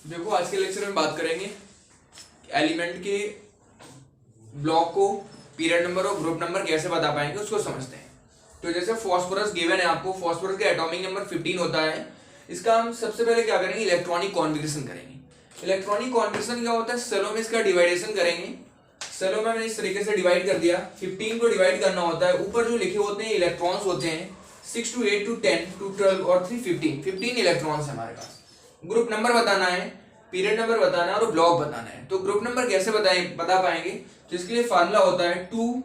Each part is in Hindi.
देखो आज के लेक्चर में बात करेंगे एलिमेंट के ब्लॉक को पीरियड नंबर और ग्रुप नंबर कैसे बता पाएंगे उसको समझते हैं। तो जैसे फास्फोरस गिवन है आपको, फास्फोरस का एटॉमिक नंबर 15 होता है। इसका हम सबसे पहले क्या करेंगे, इलेक्ट्रॉनिक कॉन्फ़िगरेशन करेंगे। इलेक्ट्रॉनिक कॉन्फ़िगरेशन क्या होता है, सेलों में इसका डिवाइडेशन करेंगे। सेलों में मैंने इस तरीके से डिवाइड कर दिया, 15 को डिवाइड करना होता है। ऊपर जो लिखे होते हैं इलेक्ट्रॉन्स होते हैं 6 to 8 to 10 to 12 और 3 15 इलेक्ट्रॉन्स है हमारे पास। ग्रुप नंबर बताना है, पीरियड नंबर बताना है और ब्लॉक बताना है। तो ग्रुप नंबर कैसे बता पाएंगे, तो इसके लिए फार्मूला होता है 2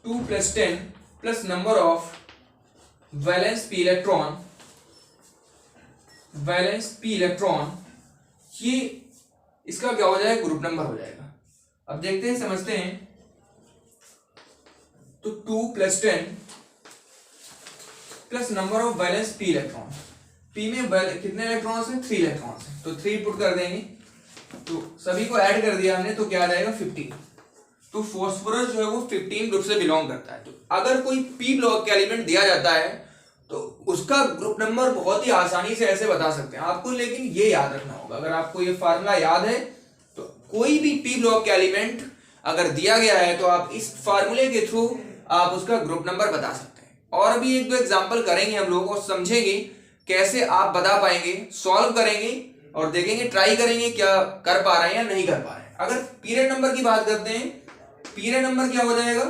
+ 10 plus number of valence P electron, ये इसका क्या हो जाएगा, ग्रुप नंबर हो जाएगा। अब देखते हैं, समझते हैं। तो 2 + 10 plus number of valence P electron, P में कितने इलेक्ट्रॉन्स हैं, 3 इलेक्ट्रॉन्स हैं, तो 3 पुट कर देंगे। तो सभी को ऐड कर दिया हमने, तो क्या आ जाएगा 15। तो फास्फोरस जो है वो 15 ग्रुप से बिलोंग करता है। तो अगर कोई पी ब्लॉक का एलिमेंट दिया जाता है तो उसका ग्रुप नंबर बहुत ही आसानी से ऐसे बता सकते हैं आपको, लेकिन ये याद रखना होगा। अगर आपको ये फार्मूला याद है तो कोई भी पी ब्लॉक का एलिमेंट अगर दिया गया है तो आप इस फार्मूले के थ्रू आप उसका ग्रुप नंबर बता सकते हैं। और अभी एक दो एग्जाम्पल करेंगे हम लोग और समझेंगे कैसे आप बता पाएंगे, सॉल्व करेंगे और देखेंगे, ट्राई करेंगे क्या कर पा रहे हैं या नहीं कर पा रहे हैं। अगर पीरियड नंबर की बात करते हैं, पीरियड नंबर क्या हो जाएगा,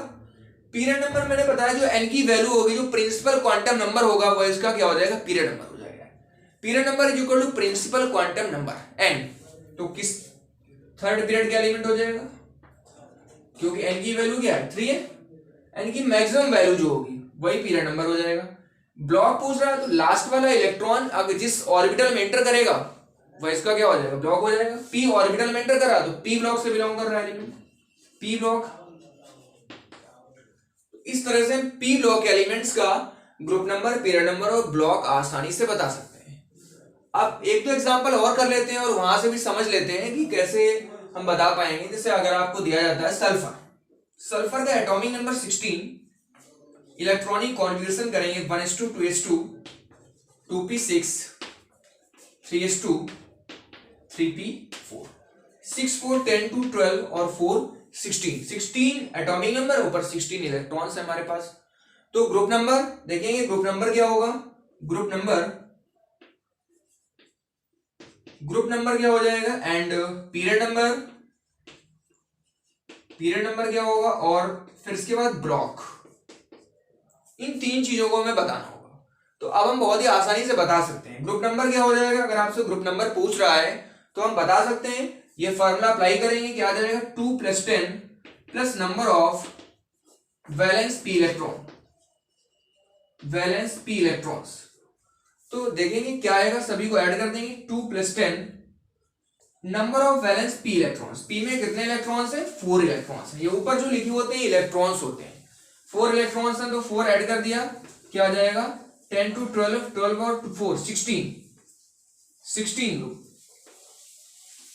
पीरियड नंबर मैंने बताया जो एन की वैल्यू होगी, जो प्रिंसिपल क्वांटम नंबर होगा वो इसका क्या हो जाएगा, पीरियड नंबर हो जाएगा। Period number is equal to principal quantum number N. तो किस थर्ड पीरियड का एलिमेंट हो जाएगा, क्योंकि एन की वैल्यू क्या है, 3 है। एन की मैक्सिमम वैल्यू जो होगी वही पीरियड नंबर हो जाएगा। ब्लॉक पूछ रहा है तो लास्ट वाला इलेक्ट्रॉन अगर जिस ऑर्बिटल में एंटर करेगा वह इसका क्या हो जाएगा, ब्लॉक हो जाएगा। पी ऑर्बिटल में एंटर करा तो पी ब्लॉक से बिलोंग कर रहा है एलिमेंट, पी ब्लॉक। इस तरह से पी ब्लॉक एलिमेंट्स का ग्रुप नंबर, पीरियड नंबर और ब्लॉक आसानी से बता सकते हैं। अब एक दो एग्जांपल और कर लेते हैं और वहां से भी समझ लेते हैं कि कैसे हम बता पाएंगे। जैसे अगर आपको दिया जाता है सल्फर, सल्फर का एटॉमिक नंबर 16, इलेक्ट्रॉनिक कॉन्फ़िगरेशन करेंगे 1s2 2s2 2p6 3s2 3p4 6 4 10 2 12 और 4 16 एटॉमिक नंबर, ऊपर 16 इलेक्ट्रॉन्स है हमारे पास। तो ग्रुप नंबर देखेंगे, ग्रुप नंबर क्या होगा, ग्रुप नंबर क्या हो जाएगा, एंड पीरियड नंबर क्या होगा, और फिर इसके बाद ब्लॉक। इन तीन चीजों को हमें बताना होगा। तो अब हम बहुत ही आसानी से बता सकते हैं। ग्रुप नंबर क्या हो जाएगा, अगर आपसे ग्रुप नंबर पूछ रहा है तो हम बता सकते हैं, ये फार्मूला अप्लाई करेंगे, क्या आ जाएगा 2 + 10 plus number of valence P electrons. तो देखेंगे क्या आएगा, सभी को ऐड कर देंगे, 2 + 10 number of valence P electrons. P में कितने इलेक्ट्रॉन्स है, 4 इलेक्ट्रॉन्स है। ये ऊपर जो लिखे होते हैं इलेक्ट्रॉन्स होते हैं, 4 इलेक्ट्रॉन्स हैं तो 4 ऐड कर दिया, क्या आ जाएगा 10 to 12 और 4 16 group.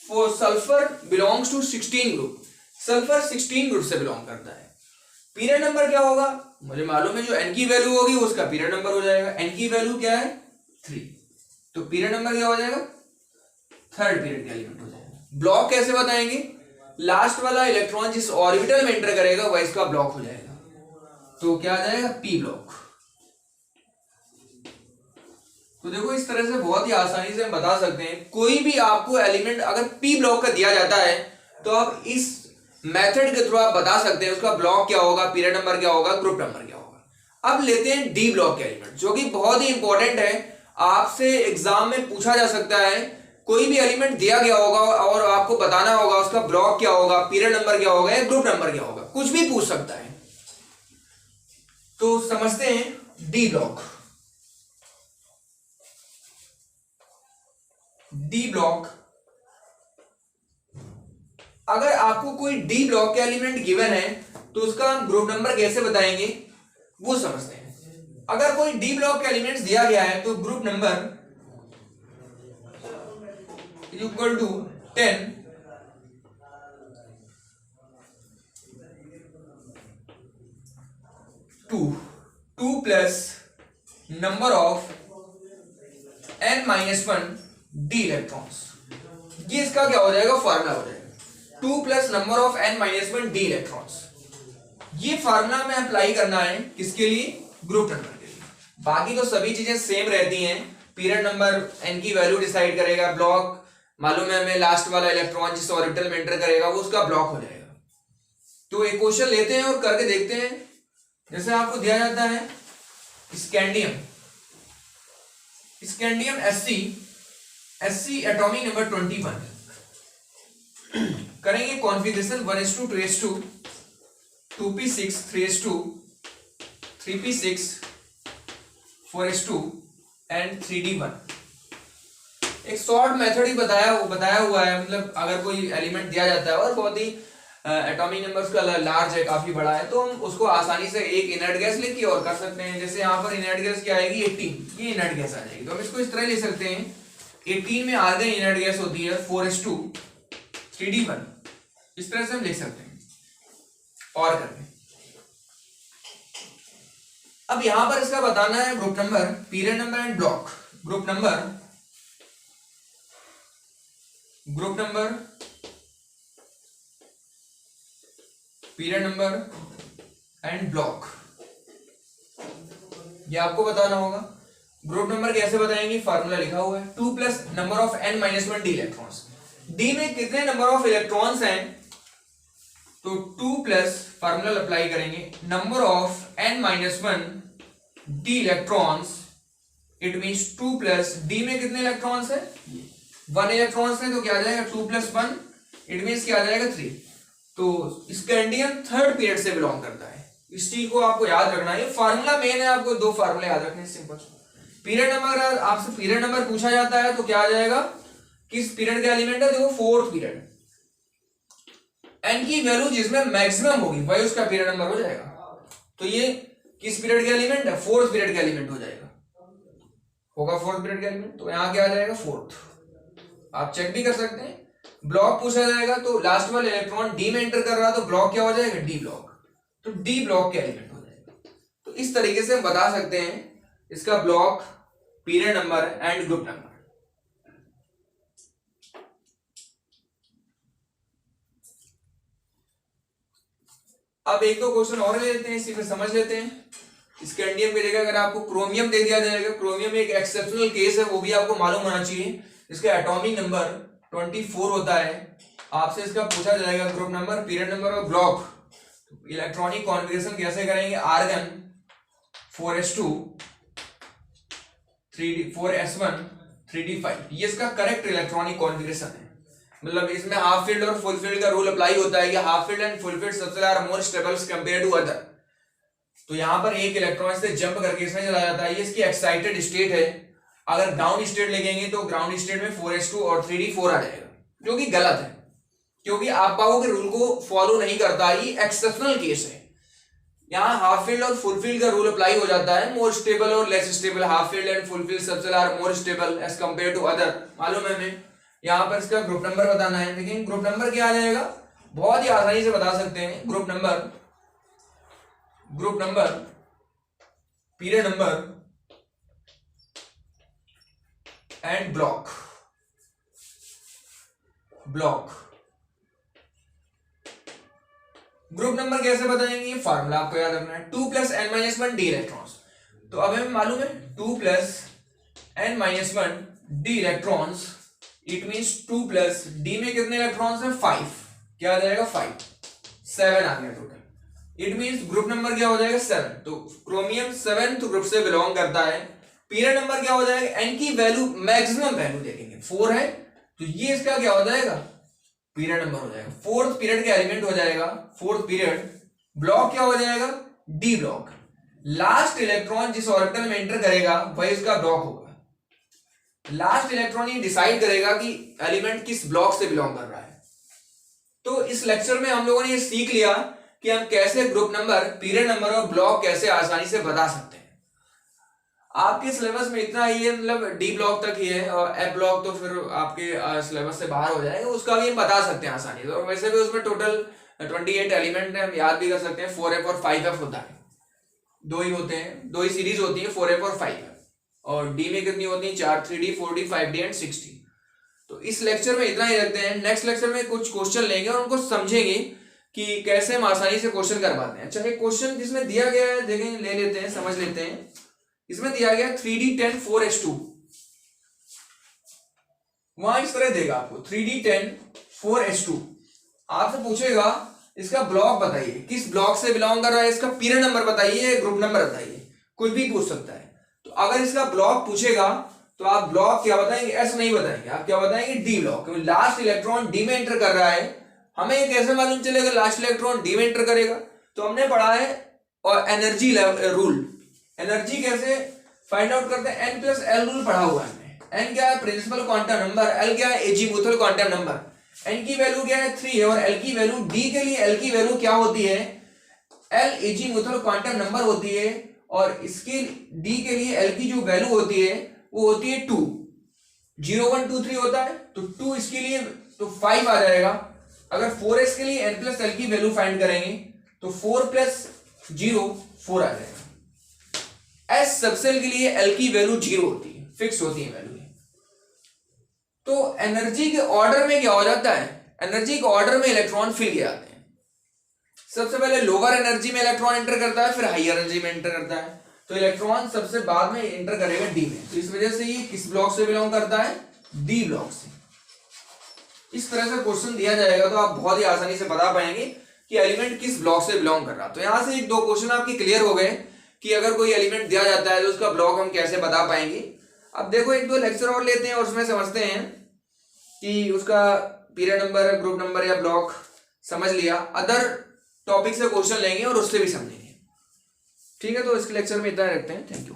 For sulfur belongs to 16 group, sulphur 16 group से बिलोंग करता है। पीरियड नंबर क्या होगा, मुझे मालूम है, जो एन की वैल्यू होगी उसका पीरियड नंबर हो जाएगा। एन की वैल्यू क्या है 3, तो पीरियड नंबर क्या हो जाएगा, थर्ड पीरियड का एलिमेंट हो जाएगा। ब्लॉक कैसे बताएंगे, लास्ट वाला इलेक्ट्रॉन जिस ऑर्बिटल में एंटर करेगा वह इसका ब्लॉक हो जाएगा। तो क्या आ जाएगा, पी ब्लॉक। तो देखो इस तरह से बहुत ही आसानी से हम बता सकते हैं। कोई भी आपको एलिमेंट अगर पी ब्लॉक का दिया जाता है तो आप इस मेथड के थ्रू आप बता सकते हैं उसका ब्लॉक क्या होगा, पीरियड नंबर क्या होगा, ग्रुप नंबर क्या होगा। अब लेते हैं डी ब्लॉक के एलिमेंट, जो कि बहुत ही इंपॉर्टेंट है। आपसे एग्जाम में पूछा जा सकता है, कोई भी एलिमेंट दिया गया होगा और आपको बताना होगा उसका ब्लॉक क्या होगा, पीरियड नंबर क्या होगा या ग्रुप नंबर क्या होगा, कुछ भी पूछ सकता है। तो समझते हैं डी ब्लॉक। डी ब्लॉक, अगर आपको कोई डी ब्लॉक के एलिमेंट गिवन है तो उसका हम ग्रुप नंबर कैसे बताएंगे वो समझते हैं। अगर कोई डी ब्लॉक के एलिमेंट्स दिया गया है तो group number is equal to 10 2 plus number of n-1 D electrons. ये इसका क्या हो जाएगा, फार्मूला हो जाएगा 2 plus number of n minus 1 D electrons. ये फार्मूला में अप्लाई करना है किसके लिए, ग्रुप नंबर के लिए। बाकी तो सभी चीजें सेम रहती हैं, पीरियड नंबर n की वैल्यू डिसाइड करेगा, ब्लॉक मालूम है हमें, लास्ट वाला इलेक्ट्रॉन जिस ऑर्बिटल में एंटर करेगा वो उसका ब्लॉक हो जाएगा। तो एक क्वेश्चन लेते हैं और करके देखते हैं। जैसे आपको दिया जाता है scandium, scandium Sc atomic number 21, करेंगे configuration 1:2 2:2 2p6 3:2 3p6 4:2 and 3d1। एक शॉर्ट मेथड ही बताया हुआ है, मतलब अगर कोई एलिमेंट दिया जाता है और बहुत ही एटॉमिक नंबर उसका लार्ज है, काफी बड़ा है, तो हम उसको आसानी से एक इनर्ट गैस लेके और कर सकते हैं। जैसे यहाँ पर इनर्ट गैस क्या आएगी 18, ये इनर्ट गैस आ जाएगी। तो हम इसको इस तरह ले सकते हैं, 18 में आर्गन इनर्ट गैस होती है 4:2 3d1, इस तरह से हम लिख सकते हैं और करके। अब यहां पर इसका बताना है group number, period number and block. Group number period number and block, ये आपको बताना होगा। ग्रुप नंबर कैसे बताएंगे, फार्मूला लिखा हुआ है 2 plus number of n minus 1 D electrons. D में कितने नंबर ऑफ इलेक्ट्रॉन्स हैं, तो 2 प्लस फार्मूला अप्लाई करेंगे number of n minus 1 D electrons, it means 2 plus D में कितने इलेक्ट्रॉन्स है, 1 इलेक्ट्रॉन्स है, तो क्या आ जाएगा 2 प्लस 1, इट मींस क्या आ जाएगा 3। तो स्कैंडियम थर्ड पीरियड से बिलोंग करता है, इस चीज को आपको याद रखना है। फार्मूला मेन है, आपको दो फार्मूले याद रखने हैं सिंपल। पीरियड नंबर, अगर आपसे पीरियड नंबर पूछा जाता है तो क्या आ जाएगा, किस पीरियड का एलिमेंट है, देखो फोर्थ पीरियड, एन की वैल्यू जिसमें मैक्सिमम होगी वही उसका पीरियड नंबर हो जाएगा। तो ये किस पीरियड का एलिमेंट है, फोर्थ पीरियड का एलिमेंट हो जाएगा, होगा फोर्थ पीरियड का एलिमेंट, तो यहां क्या आ जाएगा फोर्थ। आप चेक भी कर सकते हैं। ब्लॉक पूछा जाएगा तो लास्ट वाला इलेक्ट्रॉन डी में एंटर कर रहा है तो ब्लॉक क्या हो जाएगा, डी ब्लॉक, तो डी ब्लॉक के एलिमेंट हो जाएगा। तो इस तरीके से हम बता सकते हैं इसका block, period number and group number. अब एक दो क्वेश्चन और ले लेते हैं, इसी में समझ लेते हैं। स्कैंडियम की जगह अगर आपको क्रोमियम दे दिया जाएगा, क्रोमियम एक एक्सेप्शनल केस है, वो भी आपको मालूम होना चाहिए। इसका एटॉमिक नंबर 24 होता है। आपसे इसका पूछा जाएगा ग्रुप नंबर, पीरियड नंबर और ब्लॉक। इलेक्ट्रॉनिक कॉन्फ़िगरेशन कैसे करेंगे, आर्गन 4s2 4s1 3d5, ये इसका करेक्ट इलेक्ट्रॉनिक कॉन्फ़िगरेशन है। मतलब इसमें हाफ फील्ड और फुल फील्ड का रूल अप्लाई होता है कि half filled and full filled सबसे ज्यादा more stable compare to other. तो यहां पर एक इलेक्ट्रॉन से जंप करके इसमें चला जाता है, ये इसकी एक्साइटेड स्टेट है। अगर ग्राउंड स्टेट लिखेंगे तो ग्राउंड स्टेट में 4s2 और 3d4 आ जाएगा, जो कि गलत है, क्योंकि आप पाओ के रूल को फॉलो नहीं करता, ये एक्सेप्शनल केस है। यहाँ हाफ फील्ड और फुल फील्ड का रूल अप्लाई हो जाता है, मोर स्टेबल और less stable, half filled and full filled सबसे ज्यादा more stable as compare to other, मालूम है हमें। यहाँ पर इसका ग्रुप नंबर बताना है, लेकिन ग्रुप नंबर क्या आ जाएगा, बहुत ही आसानी से बता सकते हैं। Group number period number and block. Group number कैसे बताएंगे, ये फार्मूला आपको याद रखना है, 2 plus n minus 1 D electrons. तो अब हमें मालूम है 2 plus n minus 1 D electrons, it means 2 plus D में कितने इलेक्ट्रॉन्स हैं, 5, क्या आ जाएगा 5, 7 आ गया total. It means group number क्या हो जाएगा 7। तो क्रोमियम 7th ग्रुप से बिलोंग करता है। पीरियड नंबर क्या हो जाएगा, n की वैल्यू मैक्सिमम वैल्यू देखेंगे 4 है, तो ये इसका क्या हो जाएगा, पीरियड नंबर हो जाएगा, फोर्थ पीरियड का एलिमेंट हो जाएगा, फोर्थ पीरियड। ब्लॉक क्या हो जाएगा, डी ब्लॉक। लास्ट इलेक्ट्रॉन जिस ऑर्बिटल में एंटर करेगा वही इसका ब्लॉक होगा। लास्ट इलेक्ट्रॉन ही डिसाइड करेगा कि एलिमेंट किस ब्लॉक से बिलोंग कर रहा है। तो इस लेक्चर में हम लोगों ने ये सीख लिया कि हम कैसे ग्रुप नंबर, पीरियड नंबर और ब्लॉक कैसे आसानी से बता सकते हैं। आपके सिलेबस में इतना ही है, मतलब डी ब्लॉक तक ही है, और एफ ब्लॉक तो फिर आपके सिलेबस से बाहर हो जाएगा, उसका भी हम बता सकते हैं आसानी से। और वैसे भी उसमें टोटल 28 एलिमेंट है, हम याद भी कर सकते हैं। 4f और 5f होता है, दो ही होते हैं, दो ही सीरीज होती है 4f और 5f। और डी में कितनी होती है, 4, 3d 4d 5d and 6d। तो इस लेक्चर में इतना ही रखते हैं। नेक्स्ट लेक्चर में कुछ क्वेश्चन लेंगे और उनको समझेंगे कि कैसे हम आसानी से क्वेश्चन कर पाते हैं। अच्छा, एक क्वेश्चन जिसमें दिया गया है, देखें, ले लेते हैं, समझ लेते हैं। इसमें दिया गया 3D10 4s2। वहां इस तरह देगा आपको 3D10 4s2। आपसे पूछेगा इसका ब्लॉक बताइए, किस ब्लॉक से बिलोंग कर रहा है, इसका पीरियड नंबर बताइए, ग्रुप नंबर बताइए, कुछ भी पूछ सकता है। तो अगर इसका ब्लॉक पूछेगा तो आप ब्लॉक क्या बताएंगे, एस नहीं बताएंगे, आप क्या बताएंगे, डी ब्लॉक, क्योंकि लास्ट इलेक्ट्रॉन डी में एंटर कर रहा है। हमें कैसे मालूम चलेगा लास्ट इलेक्ट्रॉन डी में एंटर करेगा? तो हमने पढ़ा है और एनर्जी रूल, एनर्जी कैसे फाइंड आउट करते हैं, एन प्लस एल रूल पढ़ा हुआ है हमने। एन क्या है, प्रिंसिपल क्वांटम नंबर, एल क्या है, एजीमुथल क्वांटम नंबर। एन की वैल्यू क्या है 3 है और एल की वैल्यू, डी के लिए एल की वैल्यू क्या होती है, एल एजीमुथल क्वांटम नंबर होती है, और इसके डी के लिए एल की जो वैल्यू होती है वो होती है 2। 0 1 2 3 होता है, तो 2 इसके लिए तो 5 आ जाएगा। अगर 4s के लिए एन प्लस एल की वैल्यू फाइंड करेंगे तो 4 प्लस 0 4 आ जाएगा। एस सबसेल के लिए एल की वैल्यू 0 होती है, फिक्स होती है वैल्यू। तो एनर्जी के ऑर्डर में क्या हो जाता है, एनर्जी के ऑर्डर में इलेक्ट्रॉन फिल किए जाते हैं। सबसे पहले लोअर एनर्जी में इलेक्ट्रॉन एंटर करता है, फिर हाई एनर्जी में एंटर करता है। तो इलेक्ट्रॉन सबसे बाद में एंटर करेगा डी में। तो इस वजह से ये किस ब्लॉक से बिलोंग करता है, डी ब्लॉक से। इस तरह से क्वेश्चन दिया जाएगा तो आप बहुत ही आसानी से बता पाएंगे कि एलिमेंट किस ब्लॉक से बिलोंग कर रहा है। तो यहां से एक दो क्वेश्चन आपके क्लियर हो गए कि अगर कोई एलिमेंट दिया जाता है तो उसका ब्लॉक हम कैसे बता पाएंगे। अब देखो एक दो लेक्चर और लेते हैं और उसमें समझते हैं कि उसका पीरियड नंबर, ग्रुप नंबर या ब्लॉक समझ लिया, अदर टॉपिक से क्वेश्चन लेंगे और उससे भी समझेंगे। ठीक है, तो इस लेक्चर में इतना रखते हैं। Thank you.